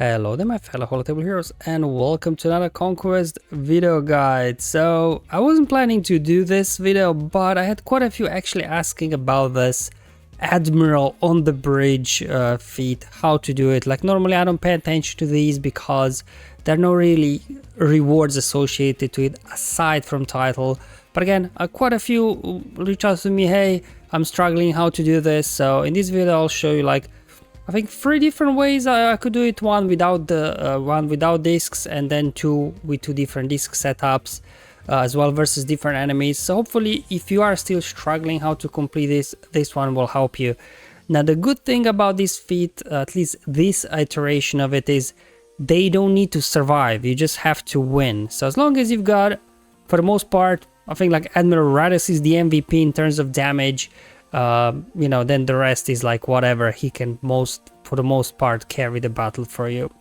Hello there my fellow holotable heroes and welcome to another Conquest video guide. So I wasn't planning to do this video, but I had quite a few actually asking about this Admiral on the bridge feat, how to do it. Like normally I don't pay attention to these because there are no really rewards associated to it aside from title. But again, quite a few reach out to me, hey, I'm struggling how to do this. So in this video I'll show you like I think 3 different ways I could do it. One without discs, and then 2 with 2 different disc setups as well versus different enemies. So hopefully if you are still struggling how to complete this one will help you. Now the good thing about this feat, at least this iteration of it, is they don't need to survive, you just have to win. So as long as you've got, for the most part, I think like Admiral Radis is the MVP in terms of damage. You know, then the rest is like whatever, he can for the most part carry the battle for you.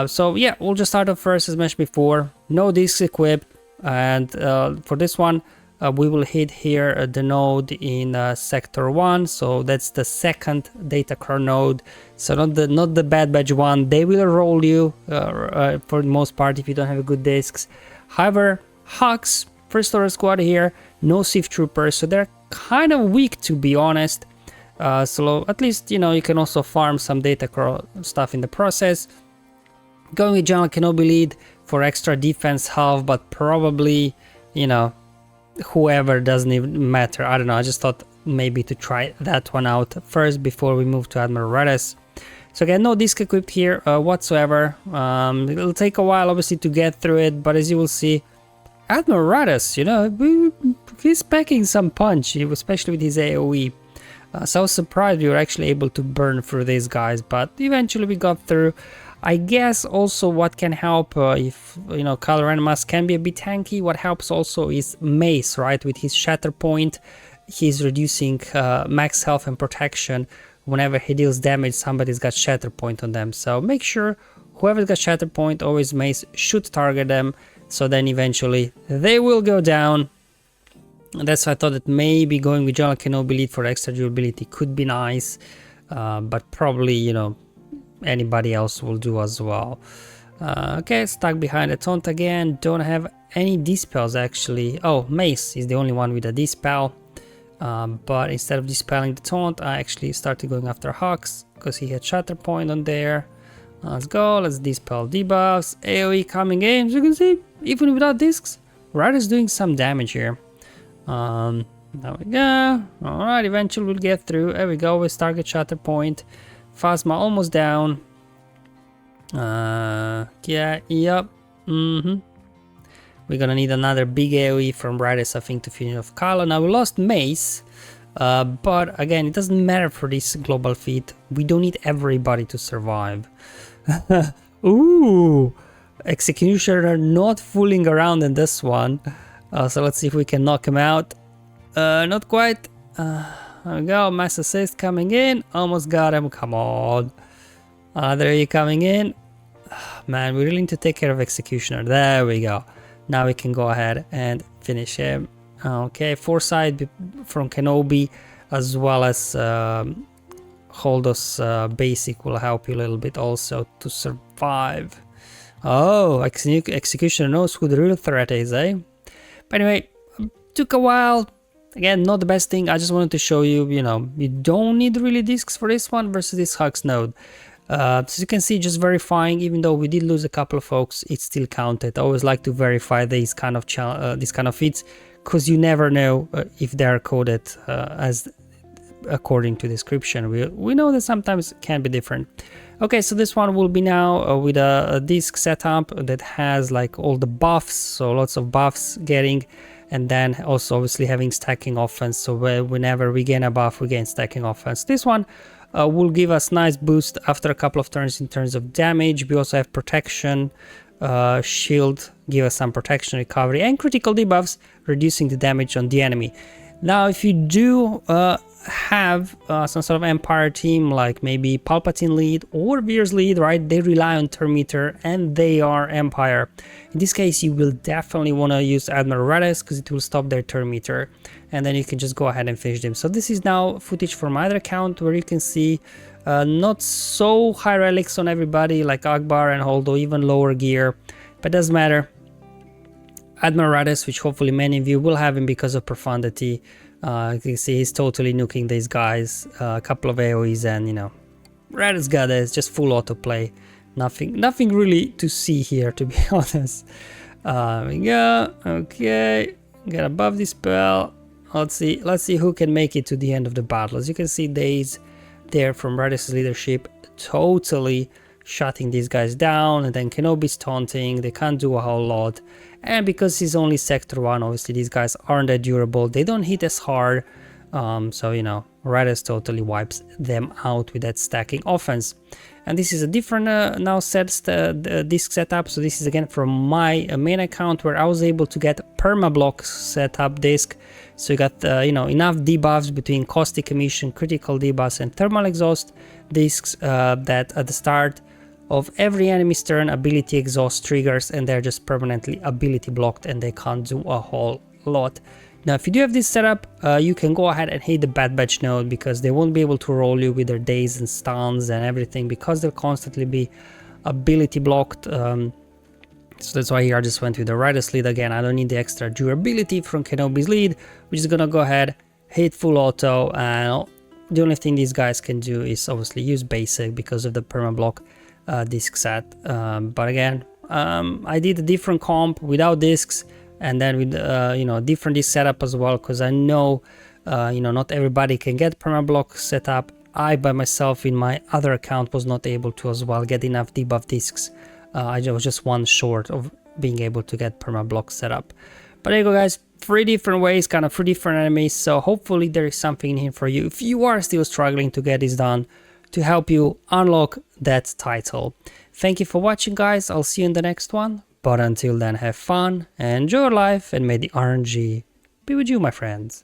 So yeah, we'll just start off first as mentioned before, no discs equipped, and for this one we will hit here the node in sector 1, so that's the second data core node, so not the bad badge one. They will roll you for the most part if you don't have good discs. However, Hux, first order squad here, no Sith troopers, so they're kind of weak to be honest. So at least, you know, you can also farm some data core stuff in the process. Going with General Kenobi lead for extra defense half, but probably, you know, whoever, doesn't even matter. I don't know, I just thought maybe to try that one out first before we move to Admiral Radis. So again, no disc equipped here whatsoever. It'll take a while obviously to get through it, but as you will see, Admiral Radis, you know, he's packing some punch, especially with his AoE. So I was surprised we were actually able to burn through these guys, but eventually we got through. I guess also what can help, if, you know, Kylo Ren can be a bit tanky, what helps also is Mace, right? With his Shatter Point, he's reducing max health and protection. Whenever he deals damage, somebody's got Shatter Point on them. So make sure whoever's got Shatter Point, always Mace should target them. So then eventually they will go down. And that's why I thought that maybe going with General Kenobi lead for extra durability could be nice. But probably, you know, anybody else will do as well. Okay, stuck behind the taunt again. Don't have any dispels actually. Oh, Mace is the only one with a dispel. But instead of dispelling the taunt, I actually started going after Hux because he had Shatter Point on there. Let's go, let's dispel debuffs. AoE coming in, as you can see, even without discs, Radis doing some damage here. There we go. Alright, eventually we'll get through. There we go, with target Shatter Point. Phasma almost down. Yeah, yep. We're gonna need another big AoE from Radis, I think, to finish off Kylo. Now we lost Mace. But again, it doesn't matter for this global feat. We don't need everybody to survive. Ooh, Executioner not fooling around in this one. So let's see if we can knock him out. Not quite. There we go, mass assist coming in. Almost got him, come on. There he coming in. Man, we really need to take care of Executioner. There we go. Now we can go ahead and finish him. Okay, foresight from Kenobi, as well as Holdo's basic will help you a little bit also to survive. Oh, Executioner knows who the real threat is, eh? But anyway, took a while. Again, not the best thing. I just wanted to show you, you know, you don't need really discs for this one versus this Hux node. So you can see, just verifying, even though we did lose a couple of folks, it still counted. I always like to verify these kind of feats, because you never know if they are coded as according to description. We know that sometimes it can be different. Okay, so this one will be now with a disc setup that has like all the buffs, so lots of buffs getting, and then also obviously having stacking offense, so whenever we gain a buff we gain stacking offense. This one will give us nice boost after a couple of turns in terms of damage. We also have protection, shield, give us some protection, recovery, and critical debuffs, reducing the damage on the enemy. Now if you do have some sort of Empire team, like maybe Palpatine lead or Veer's lead, right, they rely on turn meter and they are Empire. In this case you will definitely want to use Admiral Radis because it will stop their turn meter, and then you can just go ahead and finish them. So this is now footage from my other account where you can see Not so high relics on everybody like Akbar and Holdo, even lower gear, but doesn't matter. Admiral Radis, which hopefully many of you will have him because of Profundity. You can see he's totally nuking these guys. A couple of AoEs and, you know, Radis got it. It's just full autoplay. Nothing really to see here, to be honest. We go. Okay, get above this spell. Let's see who can make it to the end of the battle. As you can see, Days there from Radis' leadership, totally shutting these guys down, and then Kenobi's taunting. They can't do a whole lot, and because he's only sector 1, obviously these guys aren't that durable. They don't hit as hard, so you know, Radis totally wipes them out with that stacking offense. And this is a different now disc setup. So this is again from my main account, where I was able to get Perma-Block setup disc. So you got you know, enough debuffs between caustic emission, critical debuffs, and thermal exhaust discs that at the start of every enemy's turn, ability exhaust triggers, and they're just permanently ability blocked, and they can't do a whole lot. Now, if you do have this setup, you can go ahead and hit the Bad Batch node, because they won't be able to roll you with their days and stuns and everything, because they'll constantly be ability blocked. So that's why here I just went with the Radis lead again. I don't need the extra durability from Kenobi's lead. We're just gonna go ahead, hit full auto, and the only thing these guys can do is obviously use basic because of the Perma-Block disc set. But again, I did a different comp without discs, and then with you know, different disc setup as well, because I know you know, not everybody can get Perma-Block setup. I by myself in my other account was not able to as well get enough debuff discs. I was just one short of being able to get Perma-Block setup. But there you go, guys. 3 different ways, kind of 3 different enemies. So hopefully there is something in here for you if you are still struggling to get this done, to help you unlock that title. Thank you for watching, guys. I'll see you in the next one. But until then, have fun, enjoy your life, and may the RNG be with you, my friends.